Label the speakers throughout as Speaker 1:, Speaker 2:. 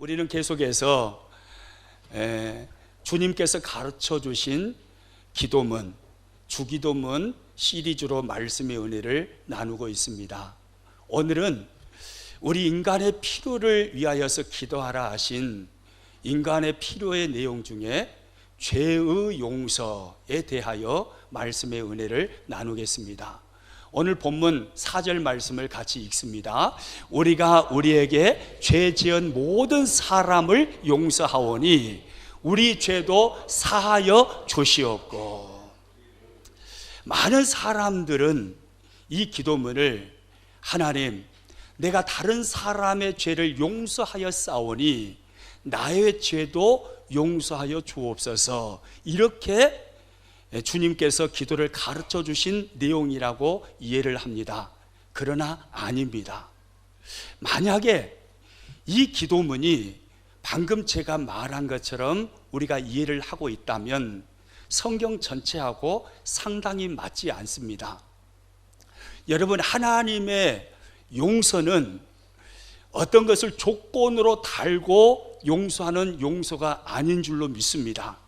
Speaker 1: 우리는 계속해서 주님께서 가르쳐 주신 기도문, 주기도문 시리즈로 말씀의 은혜를 나누고 있습니다. 오늘은 우리 인간의 필요를 위하여서 기도하라 하신 인간의 필요의 내용 중에 죄의 용서에 대하여 말씀의 은혜를 나누겠습니다. 오늘 본문 4절 말씀을 같이 읽습니다. 우리가 우리에게 죄 지은 모든 사람을 용서하오니 우리 죄도 사하여 주시옵고. 많은 사람들은 이 기도문을 하나님, 내가 다른 사람의 죄를 용서하여 싸우니 나의 죄도 용서하여 주옵소서, 이렇게 주님께서 기도를 가르쳐 주신 내용이라고 이해를 합니다. 그러나 아닙니다. 만약에 이 기도문이 방금 제가 말한 것처럼 우리가 이해를 하고 있다면 성경 전체하고 상당히 맞지 않습니다. 여러분, 하나님의 용서는 어떤 것을 조건으로 달고 용서하는 용서가 아닌 줄로 믿습니다.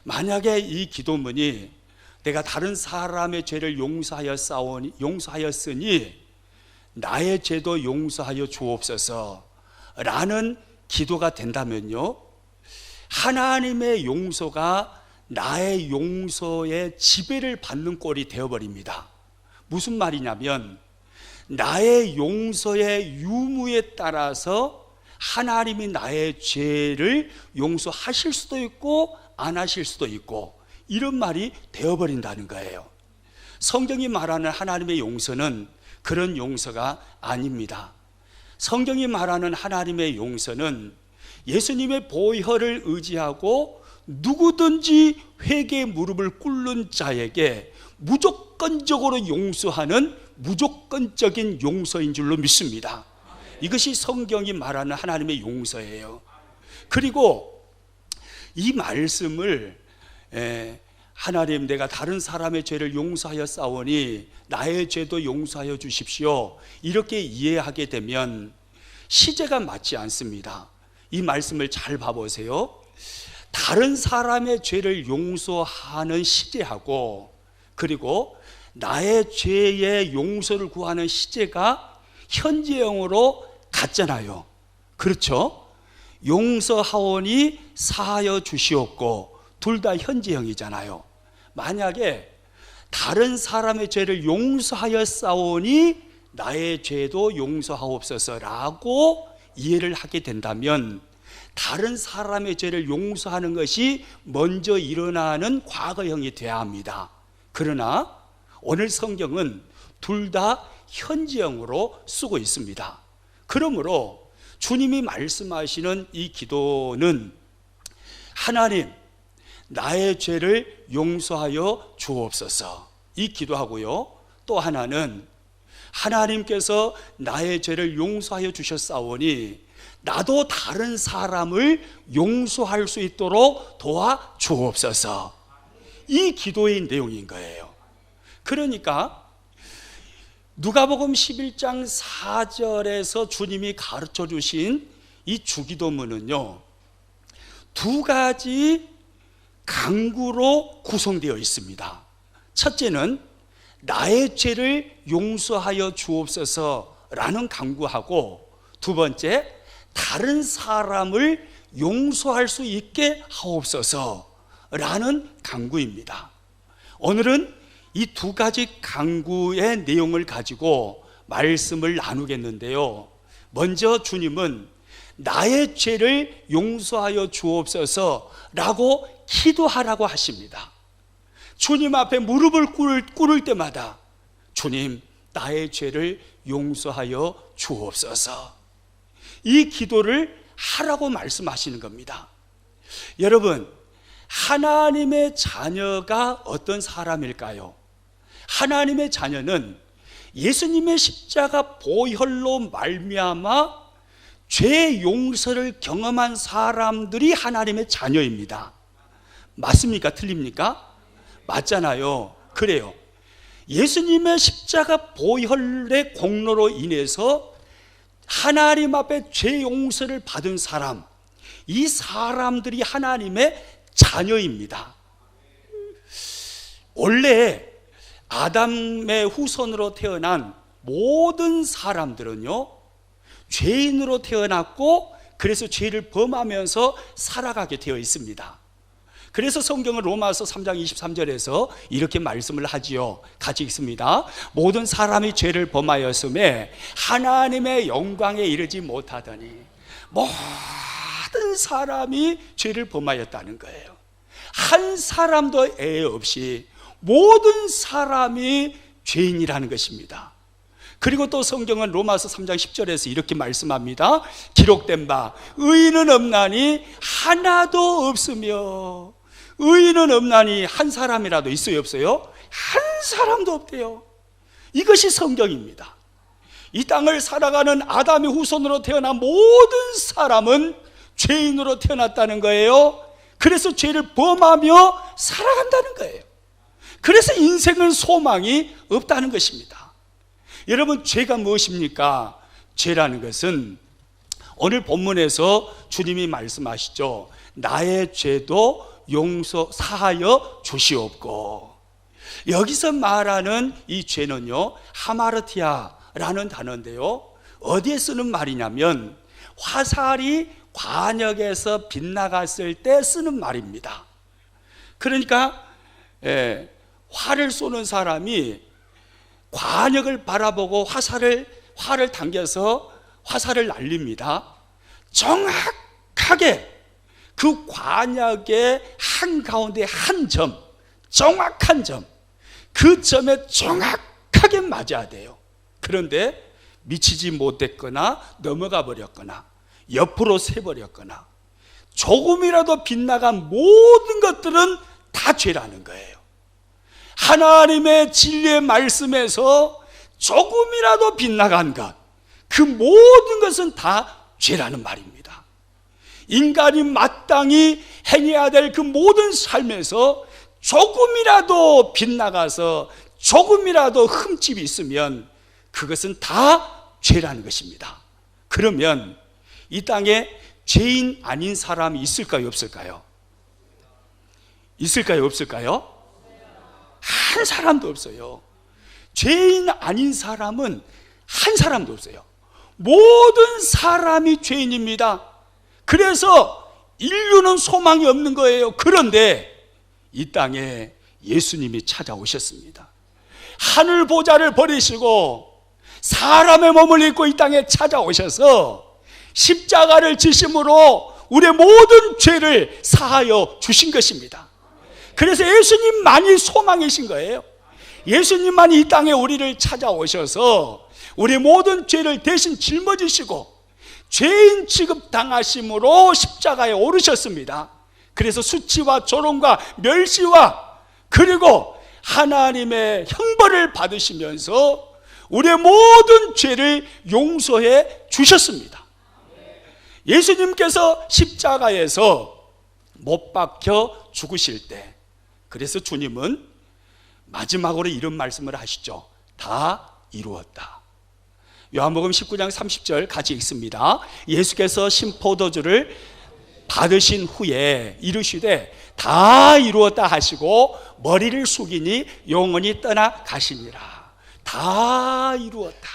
Speaker 1: 만약에 이 기도문이 내가 다른 사람의 죄를 용서하였으니 나의 죄도 용서하여 주옵소서 라는 기도가 된다면요, 하나님의 용서가 나의 용서의 지배를 받는 꼴이 되어버립니다. 무슨 말이냐면, 나의 용서의 유무에 따라서 하나님이 나의 죄를 용서하실 수도 있고 안 하실 수도 있고, 이런 말이 되어버린다는 거예요. 성경이 말하는 하나님의 용서는 그런 용서가 아닙니다. 성경이 말하는 하나님의 용서는 예수님의 보혈을 의지하고 누구든지 회개의 무릎을 꿇는 자에게 무조건적으로 용서하는 무조건적인 용서인 줄로 믿습니다. 이것이 성경이 말하는 하나님의 용서예요. 그리고 이 말씀을 하나님, 내가 다른 사람의 죄를 용서하여 싸우니 나의 죄도 용서하여 주십시오, 이렇게 이해하게 되면 시제가 맞지 않습니다. 이 말씀을 잘 봐보세요. 다른 사람의 죄를 용서하는 시제하고 그리고 나의 죄의 용서를 구하는 시제가 현재형으로 같잖아요. 그렇죠? 용서하오니 사하여 주시옵고, 둘 다 현재형이잖아요. 만약에 다른 사람의 죄를 용서하여 싸우니 나의 죄도 용서하옵소서라고 이해를 하게 된다면 다른 사람의 죄를 용서하는 것이 먼저 일어나는 과거형이 되어야 합니다. 그러나 오늘 성경은 둘 다 현재형으로 쓰고 있습니다. 그러므로 주님이 말씀하시는 이 기도는 하나님, 나의 죄를 용서하여 주옵소서, 이 기도하고요, 또 하나는 하나님께서 나의 죄를 용서하여 주셨사오니 나도 다른 사람을 용서할 수 있도록 도와 주옵소서, 이 기도의 내용인 거예요. 그러니까 누가복음 11장 4절에서 주님이 가르쳐 주신 이 주기도문은요, 두 가지 강구로 구성되어 있습니다. 첫째는 나의 죄를 용서하여 주옵소서라는 강구하고, 두 번째, 다른 사람을 용서할 수 있게 하옵소서라는 강구입니다. 오늘은 이 두 가지 강구의 내용을 가지고 말씀을 나누겠는데요, 먼저 주님은 나의 죄를 용서하여 주옵소서라고 기도하라고 하십니다. 주님 앞에 무릎을 꿇을 때마다 주님, 나의 죄를 용서하여 주옵소서, 이 기도를 하라고 말씀하시는 겁니다. 여러분, 하나님의 자녀가 어떤 사람일까요? 하나님의 자녀는 예수님의 십자가 보혈로 말미암아 죄 용서를 경험한 사람들이 하나님의 자녀입니다. 맞습니까? 틀립니까? 맞잖아요. 그래요. 예수님의 십자가 보혈의 공로로 인해서 하나님 앞에 죄 용서를 받은 사람, 이 사람들이 하나님의 자녀입니다. 원래 아담의 후손으로 태어난 모든 사람들은요, 죄인으로 태어났고 그래서 죄를 범하면서 살아가게 되어 있습니다. 그래서 성경은 로마서 3장 23절에서 이렇게 말씀을 하지요. 같이 읽습니다. 모든 사람이 죄를 범하였음에 하나님의 영광에 이르지 못하더니, 모든 사람이 죄를 범하였다는 거예요. 한 사람도 애 없이 모든 사람이 죄인이라는 것입니다. 그리고 또 성경은 로마서 3장 10절에서 이렇게 말씀합니다. 기록된 바 의인은 없나니 하나도 없으며, 의인은 없나니 한 사람이라도 있어요, 없어요? 한 사람도 없대요. 이것이 성경입니다. 이 땅을 살아가는 아담의 후손으로 태어난 모든 사람은 죄인으로 태어났다는 거예요. 그래서 죄를 범하며 살아간다는 거예요. 그래서 인생은 소망이 없다는 것입니다. 여러분, 죄가 무엇입니까? 죄라는 것은 오늘 본문에서 주님이 말씀하시죠. 나의 죄도 용서하여 주시옵고. 여기서 말하는 이 죄는요, 하마르티아라는 단어인데요, 어디에 쓰는 말이냐면 화살이 관역에서 빗나갔을 때 쓰는 말입니다. 그러니까 활을 쏘는 사람이 관역을 바라보고 활을 당겨서 화살을 날립니다. 정확하게 그 관역의 한가운데 한 점, 정확한 점, 그 점에 정확하게 맞아야 돼요. 그런데 미치지 못했거나 넘어가 버렸거나 옆으로 새버렸거나 조금이라도 빗나간 모든 것들은 다 죄라는 거예요. 하나님의 진리의 말씀에서 조금이라도 빗나간 것, 그 모든 것은 다 죄라는 말입니다. 인간이 마땅히 행해야 될 그 모든 삶에서 조금이라도 빗나가서 조금이라도 흠집이 있으면 그것은 다 죄라는 것입니다. 그러면 이 땅에 죄인 아닌 사람이 있을까요, 없을까요? 있을까요, 없을까요? 한 사람도 없어요. 죄인 아닌 사람은 한 사람도 없어요. 모든 사람이 죄인입니다. 그래서 인류는 소망이 없는 거예요. 그런데 이 땅에 예수님이 찾아오셨습니다. 하늘 보좌를 버리시고 사람의 몸을 입고 이 땅에 찾아오셔서 십자가를 지심으로 우리의 모든 죄를 사하여 주신 것입니다. 그래서 예수님만이 소망이신 거예요. 예수님만이 이 땅에 우리를 찾아오셔서 우리의 모든 죄를 대신 짊어지시고 죄인 취급당하심으로 십자가에 오르셨습니다. 그래서 수치와 조롱과 멸시와 그리고 하나님의 형벌을 받으시면서 우리의 모든 죄를 용서해 주셨습니다. 예수님께서 십자가에서 못 박혀 죽으실 때, 그래서 주님은 마지막으로 이런 말씀을 하시죠. 다 이루었다. 요한복음 19장 30절 같이 읽습니다. 예수께서 신포도주를 받으신 후에 이르시되 다 이루었다 하시고 머리를 숙이니 영원히 떠나 가시니라. 다 이루었다.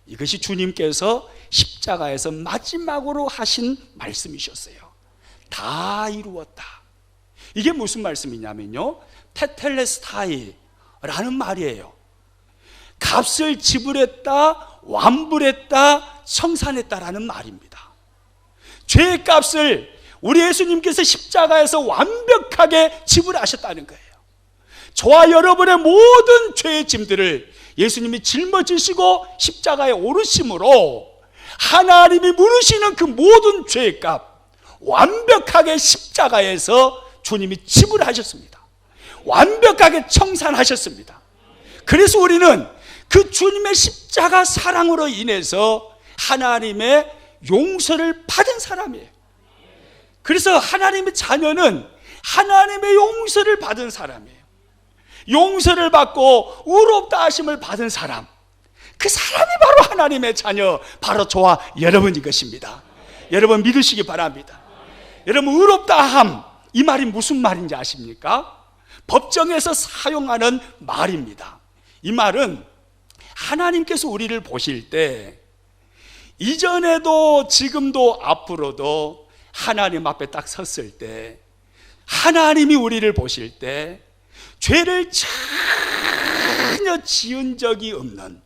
Speaker 1: 이것이 주님께서 십자가에서 마지막으로 하신 말씀이셨어요. 다 이루었다. 이게 무슨 말씀이냐면요, 테텔레스타이라는 말이에요. 값을 지불했다, 완불했다, 청산했다라는 말입니다. 죄의 값을 우리 예수님께서 십자가에서 완벽하게 지불하셨다는 거예요. 저와 여러분의 모든 죄의 짐들을 예수님이 짊어지시고 십자가에 오르심으로 하나님이 물으시는 그 모든 죄의 값 완벽하게 십자가에서 주님이 지불하셨습니다. 완벽하게 청산하셨습니다. 그래서 우리는 그 주님의 십자가 사랑으로 인해서 하나님의 용서를 받은 사람이에요. 그래서 하나님의 자녀는 하나님의 용서를 받은 사람이에요. 용서를 받고 의롭다 하심을 받은 사람, 그 사람이 바로 하나님의 자녀, 바로 저와 여러분인 것입니다. 여러분 믿으시기 바랍니다. 여러분, 의롭다함, 이 말이 무슨 말인지 아십니까? 법정에서 사용하는 말입니다. 이 말은 하나님께서 우리를 보실 때 이전에도 지금도 앞으로도 하나님 앞에 딱 섰을 때, 하나님이 우리를 보실 때 죄를 전혀 지은 적이 없는,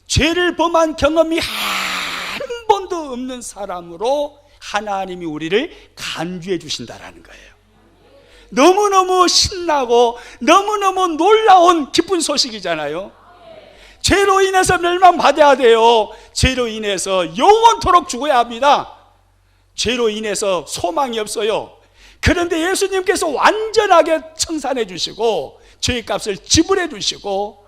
Speaker 1: 죄를 범한 경험이 한 번도 없는 사람으로 하나님이 우리를 간주해 주신다라는 거예요. 너무너무 신나고 너무너무 놀라운 기쁜 소식이잖아요. 죄로 인해서 멸망받아야 돼요. 죄로 인해서 영원토록 죽어야 합니다. 죄로 인해서 소망이 없어요. 그런데 예수님께서 완전하게 청산해 주시고 죄값을 지불해 주시고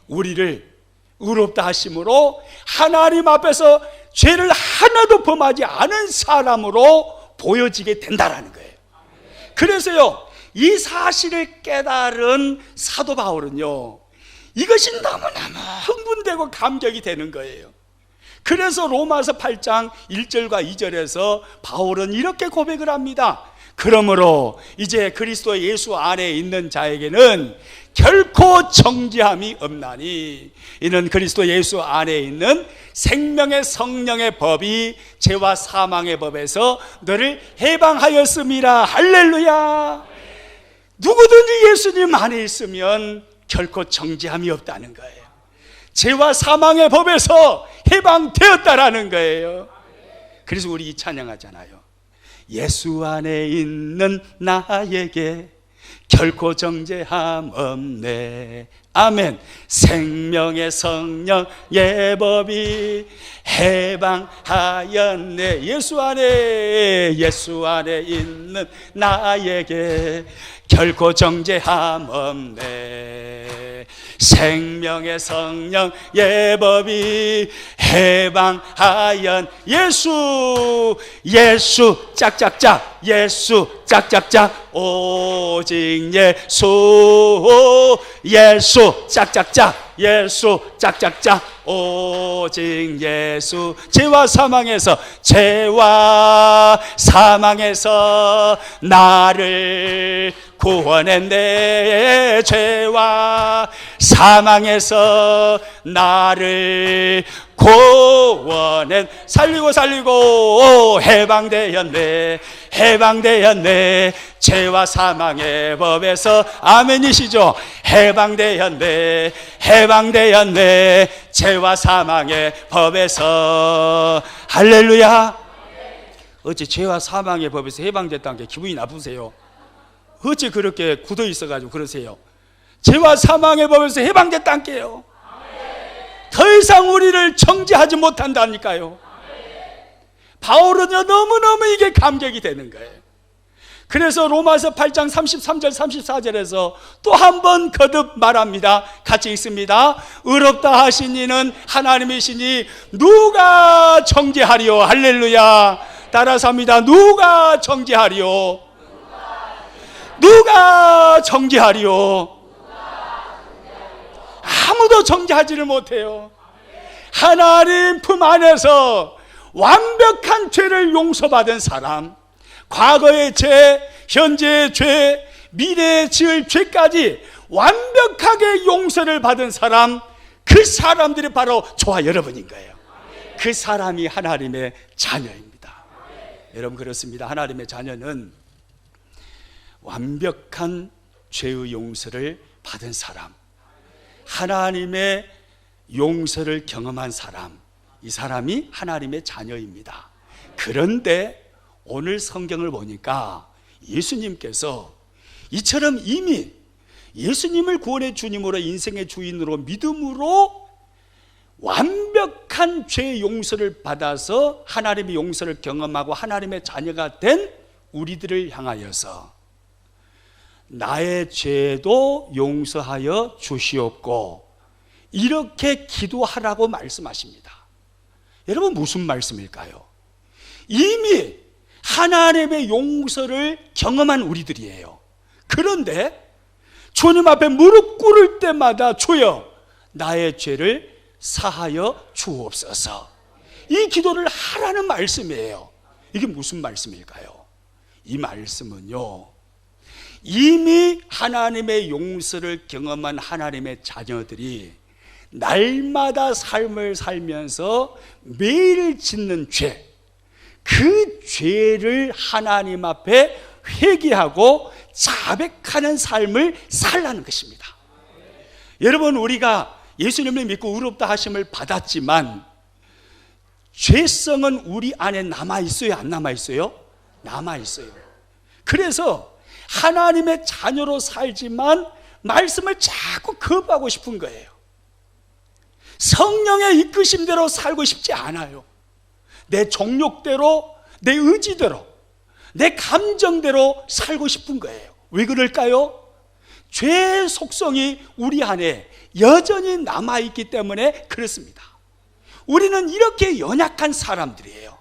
Speaker 1: 우리를 의롭다 하심으로 하나님 앞에서 죄를 하나도 범하지 않은 사람으로 보여지게 된다라는 거예요. 그래서요, 이 사실을 깨달은 사도 바울은요, 이것이 너무너무 흥분되고 감격이 되는 거예요. 그래서 로마서 8장 1절과 2절에서 바울은 이렇게 고백을 합니다. 그러므로 이제 그리스도 예수 안에 있는 자에게는 결코 정죄함이 없나니, 이는 그리스도 예수 안에 있는 생명의 성령의 법이 죄와 사망의 법에서 너를 해방하였음이라. 할렐루야. 누구든지 예수님 안에 있으면 결코 정죄함이 없다는 거예요. 죄와 사망의 법에서 해방되었다라는 거예요. 그래서 우리 이 찬양하잖아요. 예수 안에 있는 나에게 결코 정죄함 없네. 아멘. 생명의 성령의 법이 해방하였네. 예수 안에 있는 나에게 결코 정죄함 없네. 생명의 성령의 법이 해방하연 예수 짝짝짝, 예수 짝짝짝, 오직 예수 짝짝짝, 예수 짝짝짝, 오직 예수. 죄와 사망에서 나를 구원했네. 죄와 사망에서 나를 구원했. 살리고 해방되었네. 죄와 사망의 법에서, 아멘이시죠? 해방되었네. 죄와 사망의 법에서. 할렐루야. 어째 죄와 사망의 법에서 해방됐다는 게 기분이 나쁘세요? 어째 그렇게 굳어 있어가지고 그러세요? 죄와 사망의 법에서 해방됐다는 게요, 더 이상 우리를 정죄하지 못한다니까요. 바울은요, 너무너무 이게 감격이 되는 거예요. 그래서 로마서 8장 33절 34절에서 또 한 번 거듭 말합니다. 같이 읽습니다. 의롭다 하신 이는 하나님이시니 누가 정죄하리요. 할렐루야. 따라서 합니다. 누가 정죄하리요. 아무도 정죄하지를 못해요. 하나님 품 안에서 완벽한 죄를 용서받은 사람, 과거의 죄, 현재의 죄, 미래에 지을 죄까지 완벽하게 용서를 받은 사람, 그 사람들이 바로 저와 여러분인 거예요. 그 사람이 하나님의 자녀입니다. 여러분, 그렇습니다. 하나님의 자녀는 완벽한 죄의 용서를 받은 사람, 하나님의 용서를 경험한 사람, 이 사람이 하나님의 자녀입니다. 그런데 오늘 성경을 보니까 예수님께서 이처럼 이미 예수님을 구원의 주님으로, 인생의 주인으로, 믿음으로 완벽한 죄 용서를 받아서 하나님의 용서를 경험하고 하나님의 자녀가 된 우리들을 향하여서 나의 죄도 용서하여 주시옵고, 이렇게 기도하라고 말씀하십니다. 여러분, 무슨 말씀일까요? 이미 하나님의 용서를 경험한 우리들이에요. 그런데 주님 앞에 무릎 꿇을 때마다 주여 나의 죄를 사하여 주옵소서. 이 기도를 하라는 말씀이에요. 이게 무슨 말씀일까요? 이 말씀은요, 이미 하나님의 용서를 경험한 하나님의 자녀들이 날마다 삶을 살면서 매일 짓는 죄, 그 죄를 하나님 앞에 회개하고 자백하는 삶을 살라는 것입니다. 여러분, 우리가 예수님을 믿고 의롭다 하심을 받았지만 죄성은 우리 안에 남아있어요? 안 남아있어요? 남아있어요. 그래서 하나님의 자녀로 살지만 말씀을 자꾸 거부하고 싶은 거예요. 성령의 이끄심대로 살고 싶지 않아요. 내 정욕대로, 내 의지대로, 내 감정대로 살고 싶은 거예요. 왜 그럴까요? 죄의 속성이 우리 안에 여전히 남아있기 때문에 그렇습니다. 우리는 이렇게 연약한 사람들이에요.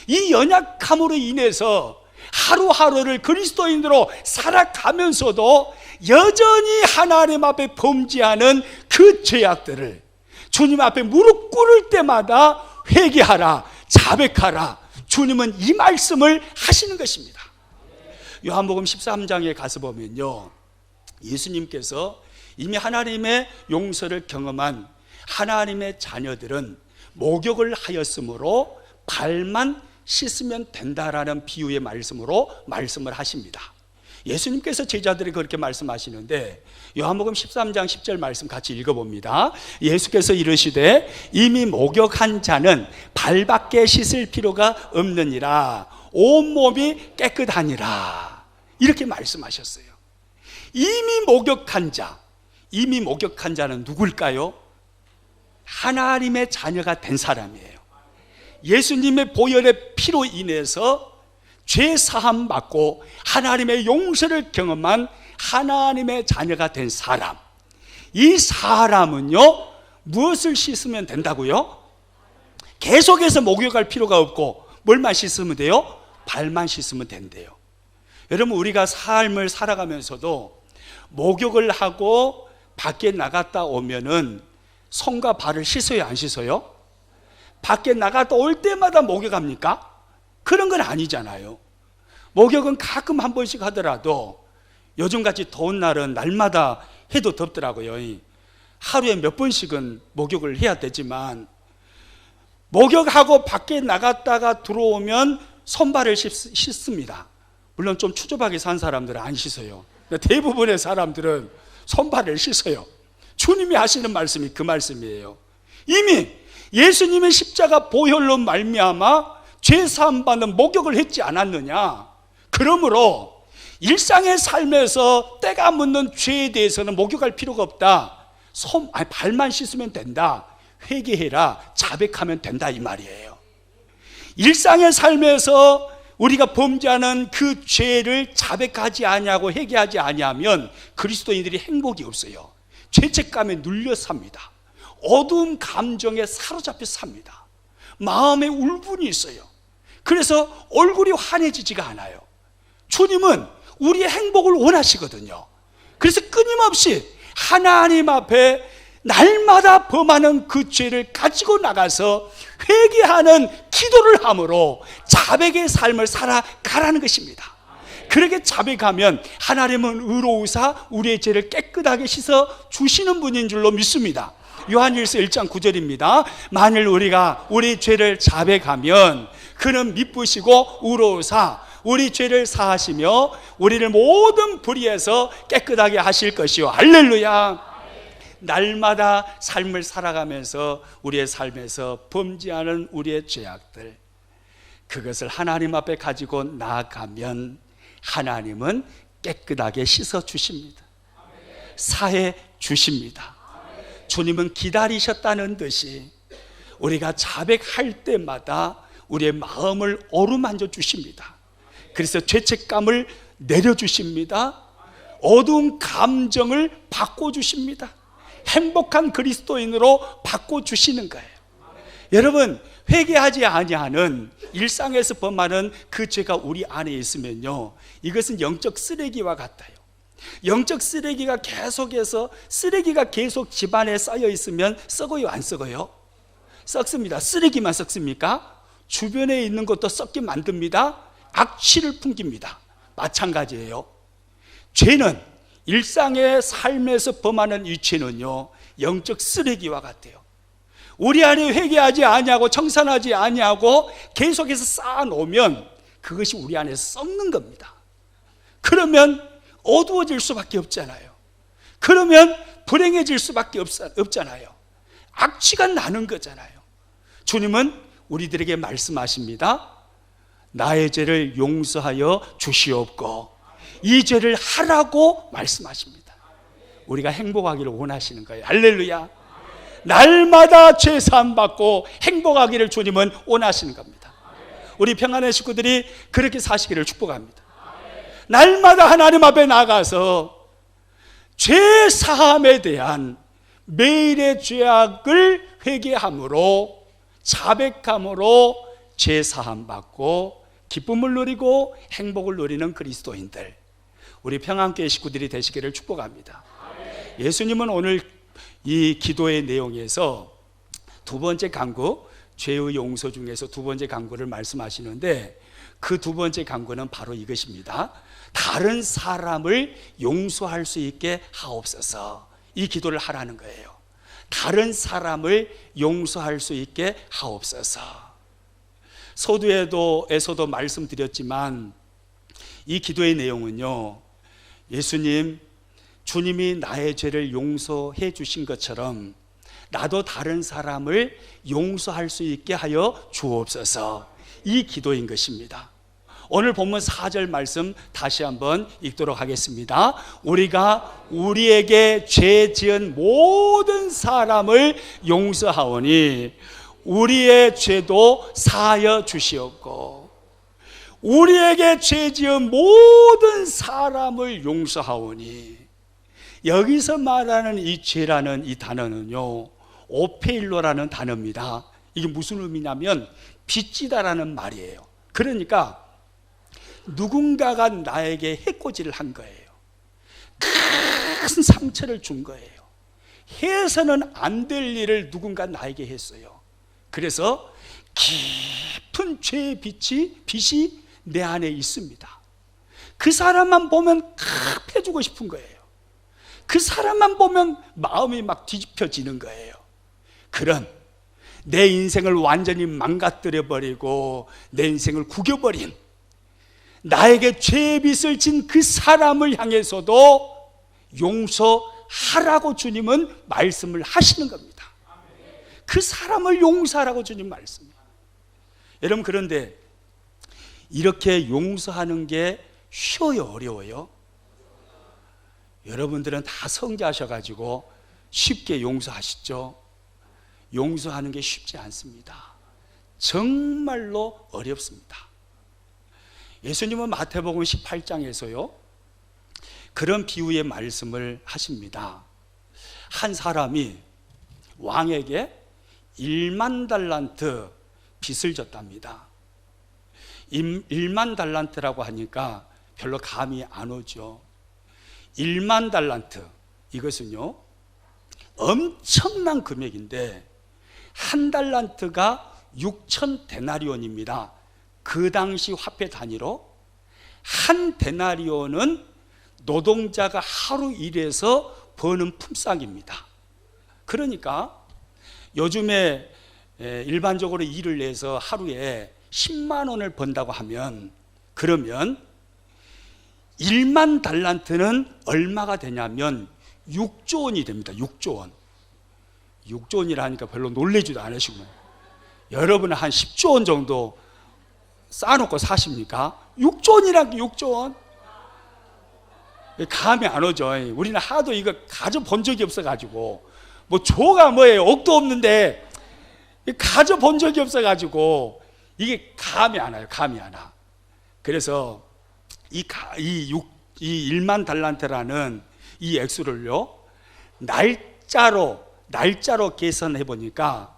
Speaker 1: 이 연약함으로 인해서 하루하루를 그리스도인으로 살아가면서도 여전히 하나님 앞에 범죄하는 그 죄악들을 주님 앞에 무릎 꿇을 때마다 회개하라, 자백하라. 주님은 이 말씀을 하시는 것입니다. 요한복음 13장에 가서 보면요, 예수님께서 이미 하나님의 용서를 경험한 하나님의 자녀들은 목욕을 하였으므로 발만 씻으면 된다라는 비유의 말씀으로 말씀을 하십니다. 예수님께서 제자들이 그렇게 말씀하시는데 요한복음 13장 10절 말씀 같이 읽어봅니다. 예수께서 이르시되 이미 목욕한 자는 발밖에 씻을 필요가 없느니라 온몸이 깨끗하니라, 이렇게 말씀하셨어요. 이미 목욕한 자는 누굴까요? 하나님의 자녀가 된 사람이에요. 예수님의 보혈의 피로 인해서 죄 사함 받고 하나님의 용서를 경험한 하나님의 자녀가 된 사람, 이 사람은요 무엇을 씻으면 된다고요? 계속해서 목욕할 필요가 없고 뭘만 씻으면 돼요? 발만 씻으면 된대요. 여러분, 우리가 삶을 살아가면서도 목욕을 하고 밖에 나갔다 오면은 손과 발을 씻어요, 안 씻어요? 밖에 나갔다 올 때마다 목욕합니까? 그런 건 아니잖아요. 목욕은 가끔 한 번씩 하더라도 요즘같이 더운 날은 날마다 해도 덥더라고요. 하루에 몇 번씩은 목욕을 해야 되지만 목욕하고 밖에 나갔다가 들어오면 손발을 씻습니다. 물론 좀 추접하게 산 사람들은 안 씻어요. 대부분의 사람들은 손발을 씻어요. 주님이 하시는 말씀이 그 말씀이에요. 이미 예수님의 십자가 보혈로 말미암아 죄 사함 받는 목욕을 했지 않았느냐. 그러므로 일상의 삶에서 때가 묻는 죄에 대해서는 목욕할 필요가 없다. 발만 씻으면 된다. 회개해라, 자백하면 된다, 이 말이에요. 일상의 삶에서 우리가 범죄하는 그 죄를 자백하지 아니하고 회개하지 아니하면 그리스도인들이 행복이 없어요. 죄책감에 눌려 삽니다. 어두운 감정에 사로잡혀 삽니다. 마음에 울분이 있어요. 그래서 얼굴이 환해지지가 않아요. 주님은 우리의 행복을 원하시거든요. 그래서 끊임없이 하나님 앞에 날마다 범하는 그 죄를 가지고 나가서 회개하는 기도를 함으로 자백의 삶을 살아가라는 것입니다. 그렇게 자백하면 하나님은 의로우사 우리의 죄를 깨끗하게 씻어 주시는 분인 줄로 믿습니다. 요한일서 1장 9절입니다. 만일 우리가 우리 죄를 자백하면 그는 미쁘시고 의로우사 우리 죄를 사하시며 우리를 모든 불의에서 깨끗하게 하실 것이요. 할렐루야. 날마다 삶을 살아가면서 우리의 삶에서 범죄하는 우리의 죄악들, 그것을 하나님 앞에 가지고 나아가면 하나님은 깨끗하게 씻어 주십니다. 사해 주십니다. 주님은 기다리셨다는 듯이 우리가 자백할 때마다 우리의 마음을 어루만져 주십니다. 그래서 죄책감을 내려주십니다. 어두운 감정을 바꿔주십니다. 행복한 그리스도인으로 바꿔주시는 거예요. 여러분, 회개하지 아니하는 일상에서 범하는 그 죄가 우리 안에 있으면요, 이것은 영적 쓰레기와 같아요. 영적 쓰레기가 계속 집안에 쌓여 있으면 썩어요, 안 썩어요? 썩습니다. 쓰레기만 썩습니까? 주변에 있는 것도 썩게 만듭니다. 악취를 풍깁니다. 마찬가지예요. 죄는, 일상의 삶에서 범하는 이 죄는요, 영적 쓰레기와 같아요. 우리 안에 회개하지 아니하고 청산하지 아니하고 계속해서 쌓아놓으면 그것이 우리 안에서 썩는 겁니다. 그러면 어두워질 수밖에 없잖아요. 그러면 불행해질 수밖에 없잖아요. 악취가 나는 거잖아요. 주님은 우리들에게 말씀하십니다. 나의 죄를 용서하여 주시옵고 이 죄를 하라고 말씀하십니다. 우리가 행복하기를 원하시는 거예요. 할렐루야. 날마다 죄 사함 받고 행복하기를 주님은 원하시는 겁니다. 우리 평안의 식구들이 그렇게 사시기를 축복합니다. 날마다 하나님 앞에 나가서 죄 사함에 대한 매일의 죄악을 회개함으로, 자백함으로 죄 사함 받고 기쁨을 누리고 행복을 누리는 그리스도인들, 우리 평안교회 식구들이 되시기를 축복합니다. 예수님은 오늘 이 기도의 내용에서 두 번째 간구, 죄의 용서 중에서 두 번째 간구를 말씀하시는데, 그 두 번째 간구는 바로 이것입니다. 다른 사람을 용서할 수 있게 하옵소서. 이 기도를 하라는 거예요. 다른 사람을 용서할 수 있게 하옵소서. 서두에서도 말씀드렸지만 이 기도의 내용은요, 예수님, 주님이 나의 죄를 용서해 주신 것처럼 나도 다른 사람을 용서할 수 있게 하여 주옵소서. 이 기도인 것입니다. 오늘 본문 4절 말씀 다시 한번 읽도록 하겠습니다. 우리가 우리에게 죄 지은 모든 사람을 용서하오니 우리의 죄도 사하여 주시옵고, 우리에게 죄 지은 모든 사람을 용서하오니, 여기서 말하는 이 죄라는 이 단어는요, 오페일로라는 단어입니다. 이게 무슨 의미냐면 빚지다라는 말이에요. 그러니까 누군가가 나에게 해코지를 한 거예요. 큰 상처를 준 거예요. 해서는 안 될 일을 누군가 나에게 했어요. 그래서 깊은 죄의 빚이 내 안에 있습니다. 그 사람만 보면 갚아주고 싶은 거예요. 그 사람만 보면 마음이 막 뒤집혀지는 거예요. 그런 내 인생을 완전히 망가뜨려버리고 내 인생을 구겨버린, 나에게 죄의 빚을 진 그 사람을 향해서도 용서하라고 주님은 말씀을 하시는 겁니다. 그 사람을 용서하라고 주님 말씀이에요. 여러분, 그런데 이렇게 용서하는 게 쉬워요, 어려워요? 여러분들은 다 성자셔가지고 쉽게 용서하시죠? 용서하는 게 쉽지 않습니다. 정말로 어렵습니다. 예수님은 마태복음 18장에서요, 그런 비유의 말씀을 하십니다. 한 사람이 왕에게 1만 달란트 빚을 졌답니다. 1만 달란트라고 하니까 별로 감이 안 오죠. 1만 달란트, 이것은요 엄청난 금액인데, 한 달란트가 6천 데나리온입니다. 그 당시 화폐 단위로 한 데나리온은 노동자가 하루 일해서 버는 품삯입니다. 그러니까 요즘에 일반적으로 일을 해서 하루에 10만 원을 번다고 하면, 그러면 1만 달란트는 얼마가 되냐면 6조 원이 됩니다. 6조 원. 6조 원이라니까 별로 놀라지도 않으시고, 여러분은 한 10조 원 정도 쌓아놓고 사십니까? 6조 원이란 게 6조 원? 감이 안 오죠. 우리는 하도 이거 가져본 적이 없어가지고, 뭐 조가 뭐예요? 억도 없는데 가져본 적이 없어가지고 이게 감이 안 와요. 감이 안 와. 그래서 이 1만 달란트라는 이 액수를요, 날짜로 계산해 보니까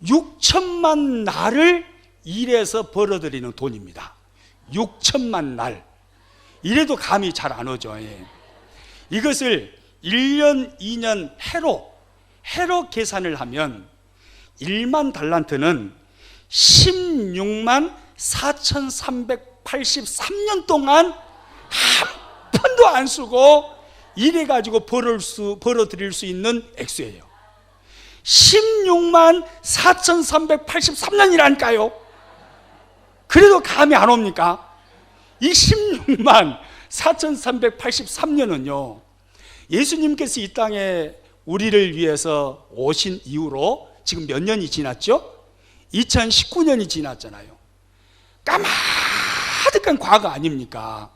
Speaker 1: 6천만 날을 일해서 벌어들이는 돈입니다. 6천만 날. 이래도 감이 잘 안 오죠. 이것을 1년, 2년 해로 계산을 하면 1만 달란트는 16만 4,383년 동안 한 푼도 안 쓰고 이래가지고 벌어들일 수 있는 액수예요. 16만 4,383년이라니까요. 그래도 감이 안 옵니까? 이 16만 4,383년은요, 예수님께서 이 땅에 우리를 위해서 오신 이후로 지금 몇 년이 지났죠? 2019년이 지났잖아요. 까마득한 과거 아닙니까?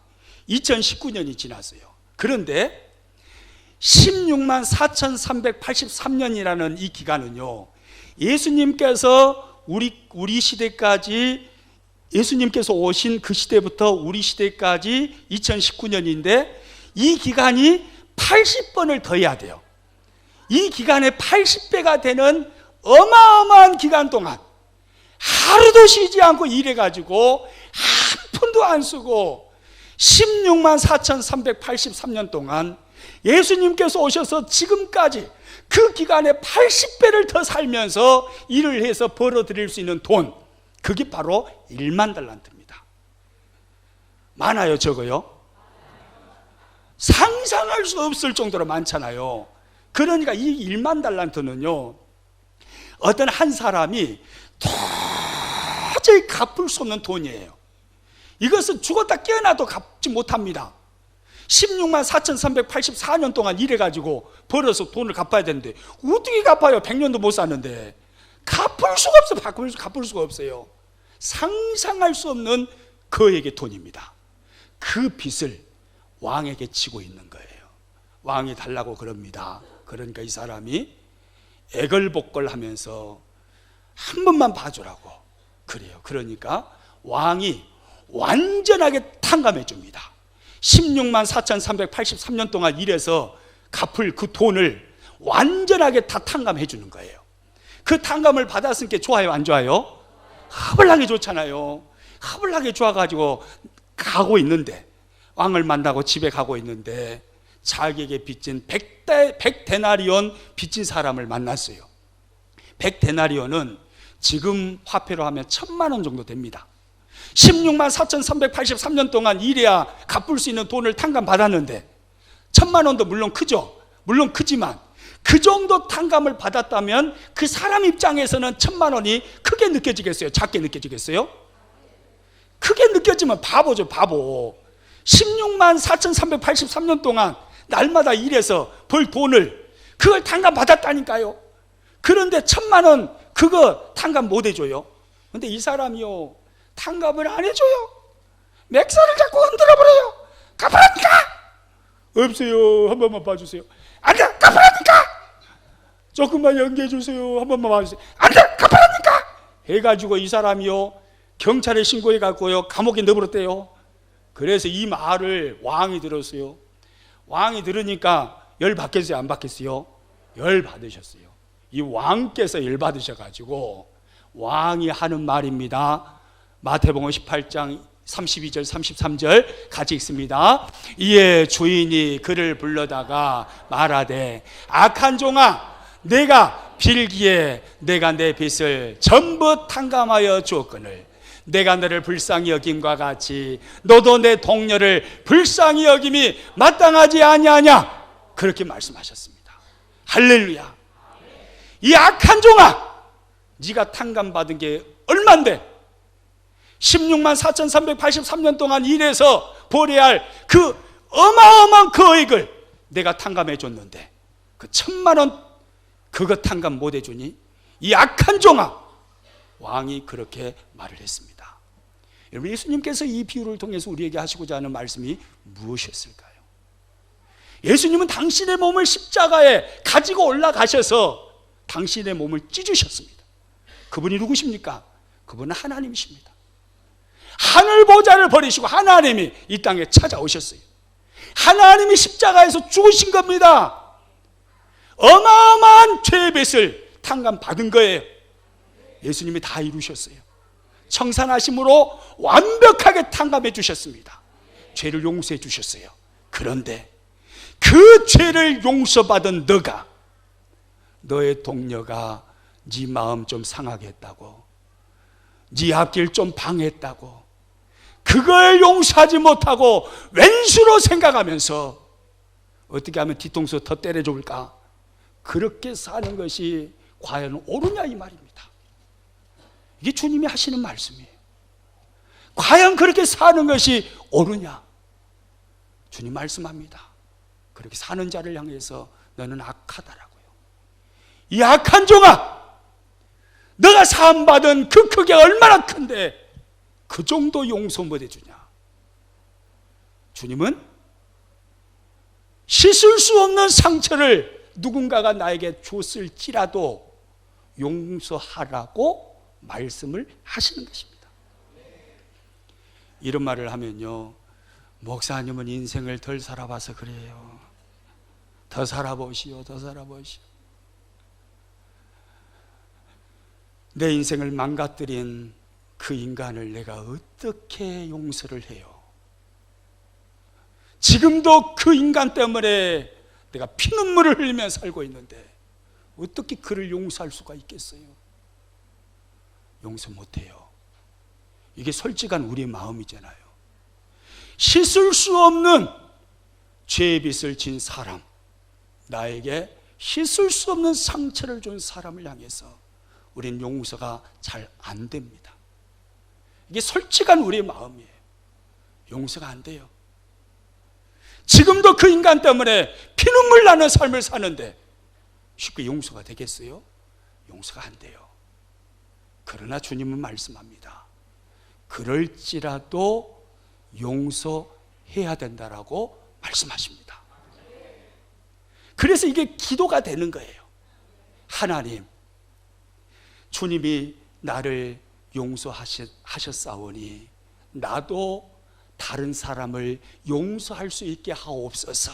Speaker 1: 2019년이 지났어요. 그런데 16만 4,383년이라는 이 기간은요, 예수님께서 우리 시대까지, 예수님께서 오신 그 시대부터 우리 시대까지 2019년인데 이 기간이 80번을 더해야 돼요. 이 기간에 80배가 되는 어마어마한 기간 동안 하루도 쉬지 않고 일해가지고 한 푼도 안 쓰고 16만 4,383년 동안 예수님께서 오셔서 지금까지 그 기간에 80배를 더 살면서 일을 해서 벌어들일 수 있는 돈, 그게 바로 1만 달란트입니다. 많아요, 적어요? 상상할 수 없을 정도로 많잖아요. 그러니까 이 1만 달란트는요, 어떤 한 사람이 도저히 갚을 수 없는 돈이에요. 이것은 죽었다 깨어나도 갚지 못합니다. 16만 4,384년 동안 일해가지고 벌어서 돈을 갚아야 되는데 어떻게 갚아요? 100년도 못 사는데. 갚을 수가 없어요. 갚을 수가 없어요. 상상할 수 없는 그에게 돈입니다. 그 빚을 왕에게 지고 있는 거예요. 왕이 달라고 그럽니다. 그러니까 이 사람이 애걸복걸하면서 한 번만 봐주라고 그래요. 그러니까 왕이 완전하게 탕감해 줍니다. 16만 4,383년 동안 일해서 갚을 그 돈을 완전하게 다 탕감해 주는 거예요. 그 탕감을 받았으니까 좋아요, 안 좋아요? 허블나게 좋잖아요. 허블나게 좋아가지고 가고 있는데, 왕을 만나고 집에 가고 있는데 자기에게 빚진 100데나리온 빚진 사람을 만났어요. 100데나리온은 지금 화폐로 하면 1,000만 원 정도 됩니다. 16만 4,383년 동안 일해야 갚을 수 있는 돈을 탕감받았는데 1,000만 원도 물론 크죠. 물론 크지만 그 정도 탕감을 받았다면 그 사람 입장에서는 1,000만 원이 크게 느껴지겠어요? 작게 느껴지겠어요? 크게 느껴지면 바보죠, 바보. 16만 4,383년 동안 날마다 일해서 벌 돈을 그걸 탕감받았다니까요. 그런데 1,000만 원 그거 탕감 못 해줘요. 근데 이 사람이요, 탕감을 안 해줘요. 맥살을 자꾸 흔들어버려요. 갚으라니까! 없어요. 한 번만 봐주세요. 안 돼! 갚으라니까! 조금만 연기해주세요. 한 번만 봐주세요. 안 돼! 갚으라니까! 해가지고 이 사람이요, 경찰에 신고해갖고요, 감옥에 넣어버렸대요. 그래서 이 말을 왕이 들었어요. 왕이 들으니까 열 받겠어요, 안 받겠어요? 열 받으셨어요. 이 왕께서 열 받으셔가지고 왕이 하는 말입니다. 마태복음 18장 32절 33절 같이 읽습니다. 이에 주인이 그를 불러다가 말하되 악한 종아, 내가 빌기에 내가 내 빚을 전부 탕감하여 주었거늘 내가 너를 불쌍히 여김과 같이 너도 내 동료를 불쌍히 여김이 마땅하지 아니하냐, 그렇게 말씀하셨습니다. 할렐루야. 이 악한 종아, 네가 탕감받은 게 얼만데 16만 4,383년 동안 일해서 벌어야 할 그 어마어마한 거액을 내가 탕감해 줬는데 그 1,000만 원 그거 탕감 못 해주니? 이 악한 종아, 왕이 그렇게 말을 했습니다. 여러분, 예수님께서 이 비유를 통해서 우리에게 하시고자 하는 말씀이 무엇이었을까요? 예수님은 당신의 몸을 십자가에 가지고 올라가셔서 당신의 몸을 찢으셨습니다. 그분이 누구십니까? 그분은 하나님이십니다. 하늘 보좌를 버리시고 하나님이 이 땅에 찾아오셨어요. 하나님이 십자가에서 죽으신 겁니다. 어마어마한 죄의 빚을 탕감받은 거예요. 예수님이 다 이루셨어요. 청산하심으로 완벽하게 탕감해 주셨습니다. 죄를 용서해 주셨어요. 그런데 그 죄를 용서받은 너가, 너의 동료가 네 마음 좀 상하게 했다고, 네 앞길 좀 방해했다고, 그걸 용서하지 못하고 왼수로 생각하면서 어떻게 하면 뒤통수 더 때려줄까, 그렇게 사는 것이 과연 옳으냐 이 말입니다. 이게 주님이 하시는 말씀이에요. 과연 그렇게 사는 것이 옳으냐? 주님 말씀합니다. 그렇게 사는 자를 향해서 너는 악하다라고요. 이 악한 종아, 너가 사함받은 그 크기가 얼마나 큰데 그 정도 용서 못 해주냐? 주님은 씻을 수 없는 상처를 누군가가 나에게 줬을지라도 용서하라고 말씀을 하시는 것입니다. 이런 말을 하면요, 목사님은 인생을 덜 살아봐서 그래요. 더 살아보시오, 더 살아보시오. 내 인생을 망가뜨린 그 인간을 내가 어떻게 용서를 해요? 지금도 그 인간 때문에 내가 피눈물을 흘리며 살고 있는데 어떻게 그를 용서할 수가 있겠어요? 용서 못해요. 이게 솔직한 우리의 마음이잖아요. 씻을 수 없는 죄의 빚을 진 사람, 나에게 씻을 수 없는 상처를 준 사람을 향해서 우린 용서가 잘 안 됩니다. 이게 솔직한 우리의 마음이에요. 용서가 안 돼요. 지금도 그 인간 때문에 피눈물 나는 삶을 사는데 쉽게 용서가 되겠어요? 용서가 안 돼요. 그러나 주님은 말씀합니다. 그럴지라도 용서해야 된다라고 말씀하십니다. 그래서 이게 기도가 되는 거예요. 하나님, 주님이 나를 용서하셨사오니 나도 다른 사람을 용서할 수 있게 하옵소서.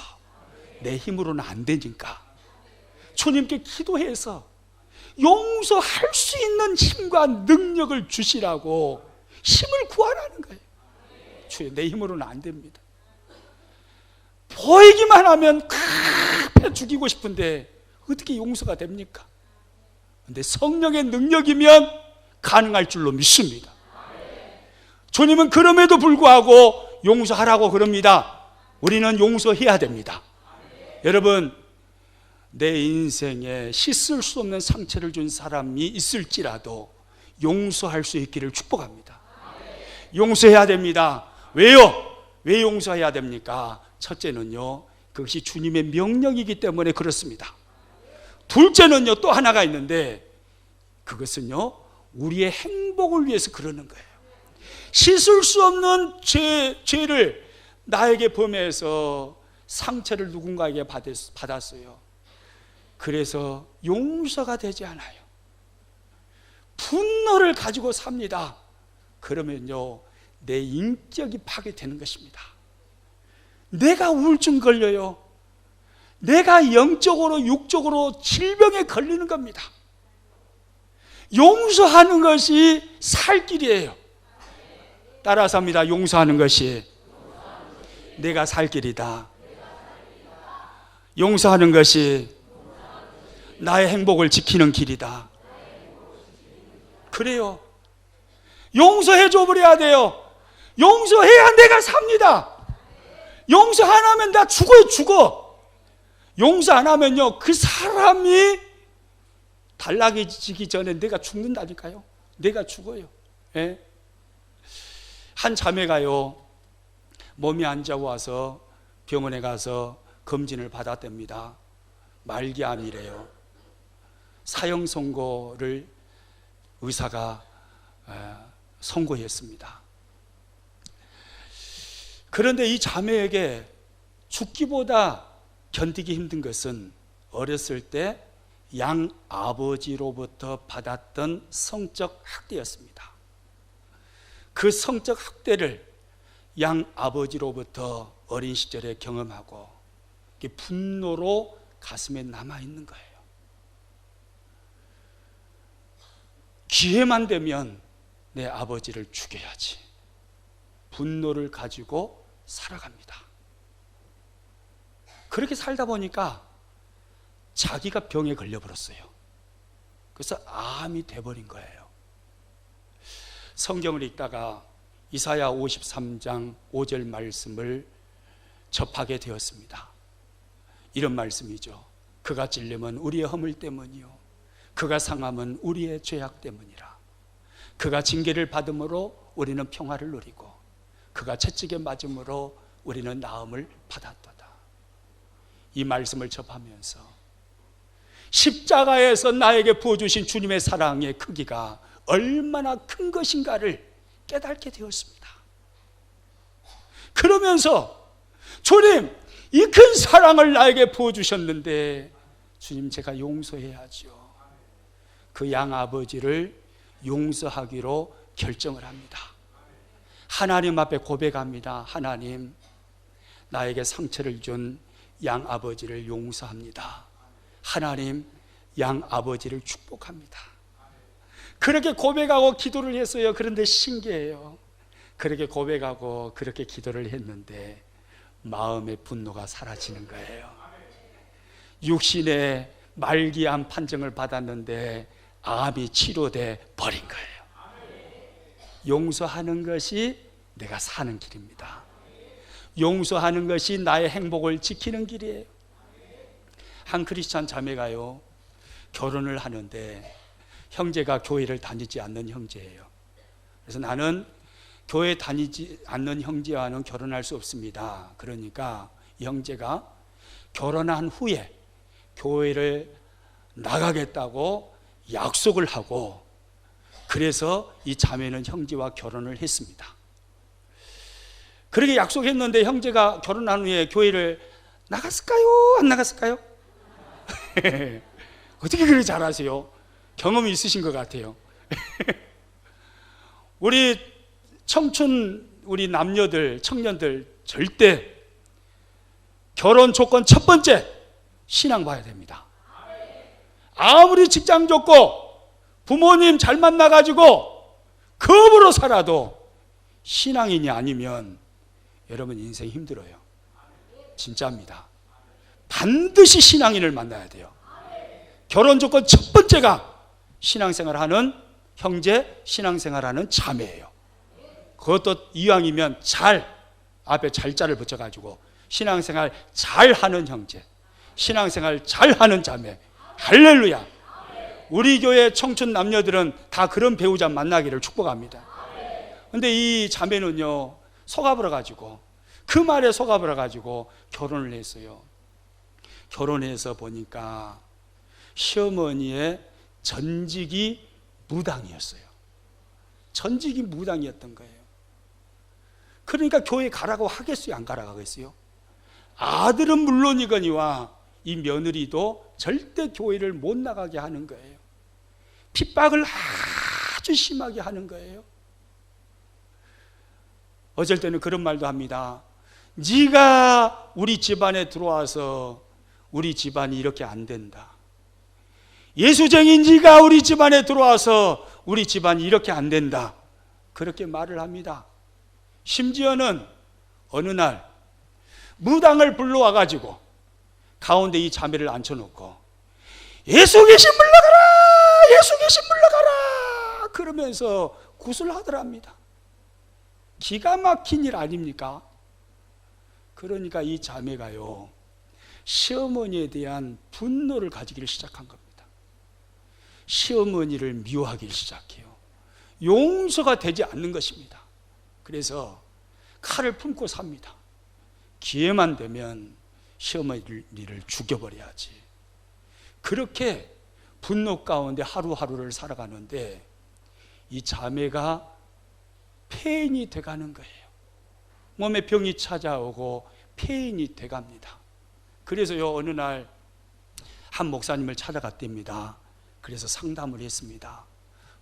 Speaker 1: 내 힘으로는 안 되니까 주님께 기도해서 용서할 수 있는 힘과 능력을 주시라고 힘을 구하라는 거예요. 주여, 내 힘으로는 안 됩니다. 보이기만 하면 배 죽이고 싶은데 어떻게 용서가 됩니까? 근데 성령의 능력이면 가능할 줄로 믿습니다. 주님은 그럼에도 불구하고 용서하라고 그럽니다. 우리는 용서해야 됩니다. 여러분, 내 인생에 씻을 수 없는 상처를 준 사람이 있을지라도 용서할 수 있기를 축복합니다. 용서해야 됩니다. 왜요? 왜 용서해야 됩니까? 첫째는요, 그것이 주님의 명령이기 때문에 그렇습니다. 둘째는요, 또 하나가 있는데 그것은요, 우리의 행복을 위해서 그러는 거예요. 씻을 수 없는 죄를 나에게 범해서 상처를 누군가에게 받았어요. 그래서 용서가 되지 않아요. 분노를 가지고 삽니다. 그러면요, 내 인격이 파괴되는 것입니다. 내가 우울증 걸려요. 내가 영적으로 육적으로 질병에 걸리는 겁니다. 용서하는 것이 살 길이에요. 따라서 합니다. 용서하는 것이 내가 살 길이다. 용서하는 것이 나의 행복을 지키는 길이다. 그래요. 용서해 줘버려야 돼요. 용서해야 내가 삽니다. 용서 안 하면 나 죽어요, 죽어. 용서 안 하면요, 그 사람이 단락해지기 전에 내가 죽는다니까요. 내가 죽어요. 예? 한 자매가요, 몸이 안 좋아서 병원에 가서 검진을 받았답니다. 말기암이래요. 사형 선고를 의사가 선고했습니다. 그런데 이 자매에게 죽기보다 견디기 힘든 것은 어렸을 때 양 아버지로부터 받았던 성적 학대였습니다. 그 성적 학대를 양 아버지로부터 어린 시절에 경험하고 분노로 가슴에 남아있는 거예요. 기회만 되면 내 아버지를 죽여야지. 분노를 가지고 살아갑니다. 그렇게 살다 보니까 자기가 병에 걸려버렸어요. 그래서 암이 돼버린 거예요. 성경을 읽다가 이사야 53장 5절 말씀을 접하게 되었습니다. 이런 말씀이죠. 그가 찔림은 우리의 허물 때문이요 그가 상함은 우리의 죄악 때문이라. 그가 징계를 받음으로 우리는 평화를 누리고 그가 채찍에 맞음으로 우리는 나음을 받았도다. 이 말씀을 접하면서 십자가에서 나에게 부어주신 주님의 사랑의 크기가 얼마나 큰 것인가를 깨닫게 되었습니다. 그러면서 주님, 이 큰 사랑을 나에게 부어주셨는데 주님, 제가 용서해야죠. 그 양아버지를 용서하기로 결정을 합니다. 하나님 앞에 고백합니다. 하나님, 나에게 상처를 준 양아버지를 용서합니다. 하나님, 양아버지를 축복합니다. 그렇게 고백하고 기도를 했어요. 그런데 신기해요. 그렇게 고백하고 그렇게 기도를 했는데 마음의 분노가 사라지는 거예요. 육신의 말기암 판정을 받았는데 암이 치료돼 버린 거예요. 용서하는 것이 내가 사는 길입니다. 용서하는 것이 나의 행복을 지키는 길이에요. 한 크리스찬 자매가요, 결혼을 하는데 형제가 교회를 다니지 않는 형제예요. 그래서 나는 교회 다니지 않는 형제와는 결혼할 수 없습니다. 그러니까 이 형제가 결혼한 후에 교회를 나가겠다고 약속을 하고, 그래서 이 자매는 형제와 결혼을 했습니다. 그렇게 약속했는데 형제가 결혼한 후에 교회를 나갔을까요? 안 나갔을까요? 어떻게 그렇게 잘하세요? 경험이 있으신 것 같아요. 우리 청춘, 우리 남녀들, 청년들 절대 결혼 조건 첫 번째, 신앙 봐야 됩니다. 아무리 직장 좋고 부모님 잘 만나가지고 급으로 살아도 신앙인이 아니면 여러분 인생 힘들어요. 진짜입니다. 반드시 신앙인을 만나야 돼요. 결혼 조건 첫 번째가 신앙생활하는 형제, 신앙생활하는 자매예요. 그것도 이왕이면 앞에 잘자를 붙여가지고 신앙생활 잘하는 형제, 신앙생활 잘하는 자매. 할렐루야. 우리 교회 청춘 남녀들은 다 그런 배우자 만나기를 축복합니다. 그런데 이 자매는요, 속아버려 가지고, 그 말에 속아버려 가지고 결혼을 했어요. 결혼해서 보니까 시어머니의 전직이 무당이었어요. 전직이 무당이었던 거예요. 그러니까 교회 가라고 하겠어요? 안 가라고 하겠어요? 아들은 물론이거니와 이 며느리도 절대 교회를 못 나가게 하는 거예요. 핍박을 아주 심하게 하는 거예요. 어쩔 때는 그런 말도 합니다. 네가 우리 집안에 들어와서 우리 집안이 이렇게 안 된다. 예수쟁인 네가 우리 집안에 들어와서 우리 집안이 이렇게 안 된다. 그렇게 말을 합니다. 심지어는 어느 날 무당을 불러와가지고 가운데 이 자매를 앉혀놓고 예수 계신 물러가라! 예수 계신 물러가라! 그러면서 구슬하더랍니다. 기가 막힌 일 아닙니까? 그러니까 이 자매가요, 시어머니에 대한 분노를 가지기를 시작한 겁니다. 시어머니를 미워하기 시작해요. 용서가 되지 않는 것입니다. 그래서 칼을 품고 삽니다. 기회만 되면 시어머니를 죽여버려야지. 그렇게 분노 가운데 하루하루를 살아가는데 이 자매가 폐인이 돼가는 거예요. 몸에 병이 찾아오고 폐인이 돼갑니다. 그래서요, 어느 날 한 목사님을 찾아갔답니다. 그래서 상담을 했습니다.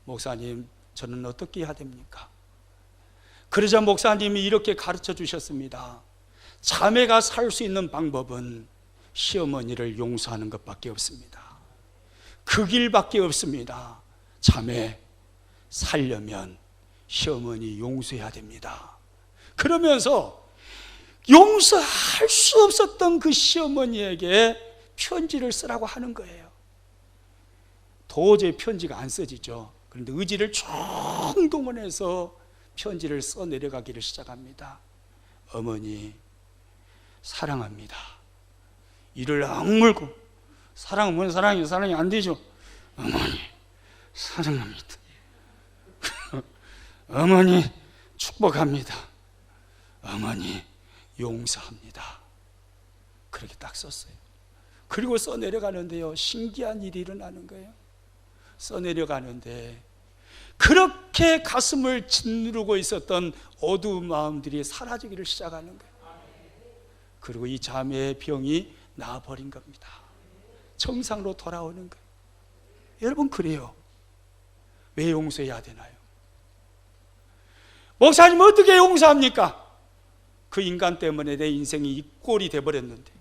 Speaker 1: 목사님, 저는 어떻게 해야 됩니까? 그러자 목사님이 이렇게 가르쳐 주셨습니다. 자매가 살 수 있는 방법은 시어머니를 용서하는 것밖에 없습니다. 그 길밖에 없습니다. 자매, 살려면 시어머니 용서해야 됩니다. 그러면서 용서할 수 없었던 그 시어머니에게 편지를 쓰라고 하는 거예요. 도저히 편지가 안 써지죠. 그런데 의지를 총동원해서 편지를 써 내려가기를 시작합니다. 어머니 사랑합니다. 이를 악물고, 사랑은 뭔 사랑이에요? 사랑이 안 되죠. 어머니 사랑합니다. 어머니 축복합니다. 어머니 용서합니다. 그렇게 딱 썼어요. 그리고 써 내려가는데요, 신기한 일이 일어나는 거예요. 써 내려가는데 그렇게 가슴을 짓누르고 있었던 어두운 마음들이 사라지기를 시작하는 거예요. 그리고 이 자매의 병이 나아버린 겁니다. 정상으로 돌아오는 거예요. 여러분, 그래요. 왜 용서해야 되나요? 목사님 어떻게 용서합니까? 그 인간 때문에 내 인생이 이 꼴이 돼버렸는데,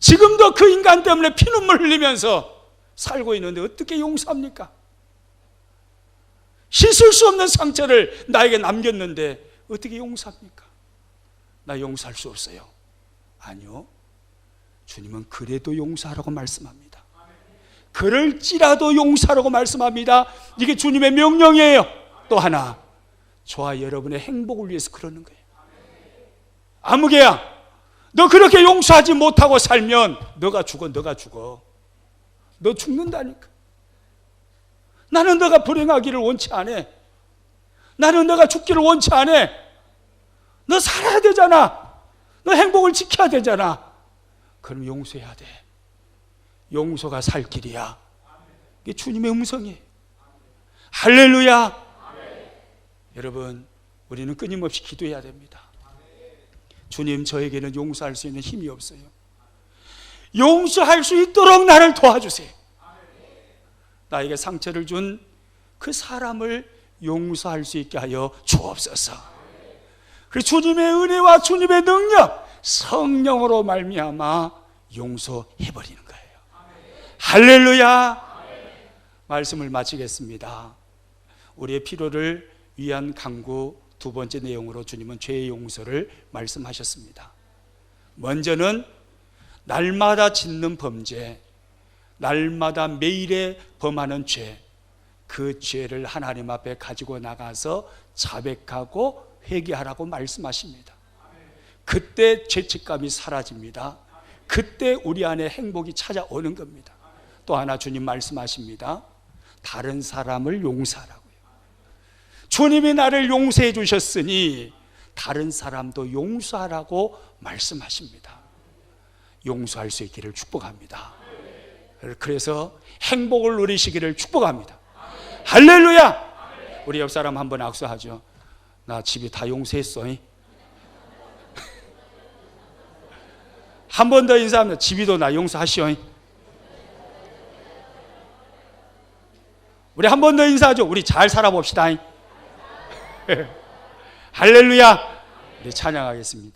Speaker 1: 지금도 그 인간 때문에 피눈물 흘리면서 살고 있는데 어떻게 용서합니까? 씻을 수 없는 상처를 나에게 남겼는데 어떻게 용서합니까? 나 용서할 수 없어요. 아니요, 주님은 그래도 용서하라고 말씀합니다. 그럴지라도 용서하라고 말씀합니다. 이게 주님의 명령이에요. 또 하나, 저와 여러분의 행복을 위해서 그러는 거예요. 아무개야, 너 그렇게 용서하지 못하고 살면 너가 죽어. 너 죽는다니까. 나는 너가 불행하기를 원치 않아. 나는 너가 죽기를 원치 않아. 너 살아야 되잖아. 너 행복을 지켜야 되잖아. 그럼 용서해야 돼. 용서가 살 길이야. 이게 주님의 음성이에요. 할렐루야. 여러분, 우리는 끊임없이 기도해야 됩니다. 주님, 저에게는 용서할 수 있는 힘이 없어요. 용서할 수 있도록 나를 도와주세요. 나에게 상처를 준 그 사람을 용서할 수 있게 하여 주옵소서. 그리고 주님의 은혜와 주님의 능력, 성령으로 말미암아 용서해버리는 거예요. 할렐루야. 말씀을 마치겠습니다. 우리의 필요를 위한 강구 두 번째 내용으로 주님은 죄의 용서를 말씀하셨습니다. 먼저는 날마다 짓는 범죄, 날마다 매일에 범하는 죄, 그 죄를 하나님 앞에 가지고 나가서 자백하고 회개하라고 말씀하십니다. 그때 죄책감이 사라집니다. 그때 우리 안에 행복이 찾아오는 겁니다. 또 하나 주님 말씀하십니다. 다른 사람을 용서하라고요. 주님이 나를 용서해 주셨으니 다른 사람도 용서하라고 말씀하십니다. 용서할 수 있기를 축복합니다. 그래서 행복을 누리시기를 축복합니다. 할렐루야. 우리 옆 사람 한번 악수하죠. 나 집이 다 용서했어. 한 번 더 인사하면 집이도 나 용서하시오. 우리 한 번 더 인사하죠. 우리 잘 살아봅시다. 할렐루야. 우리 찬양하겠습니다.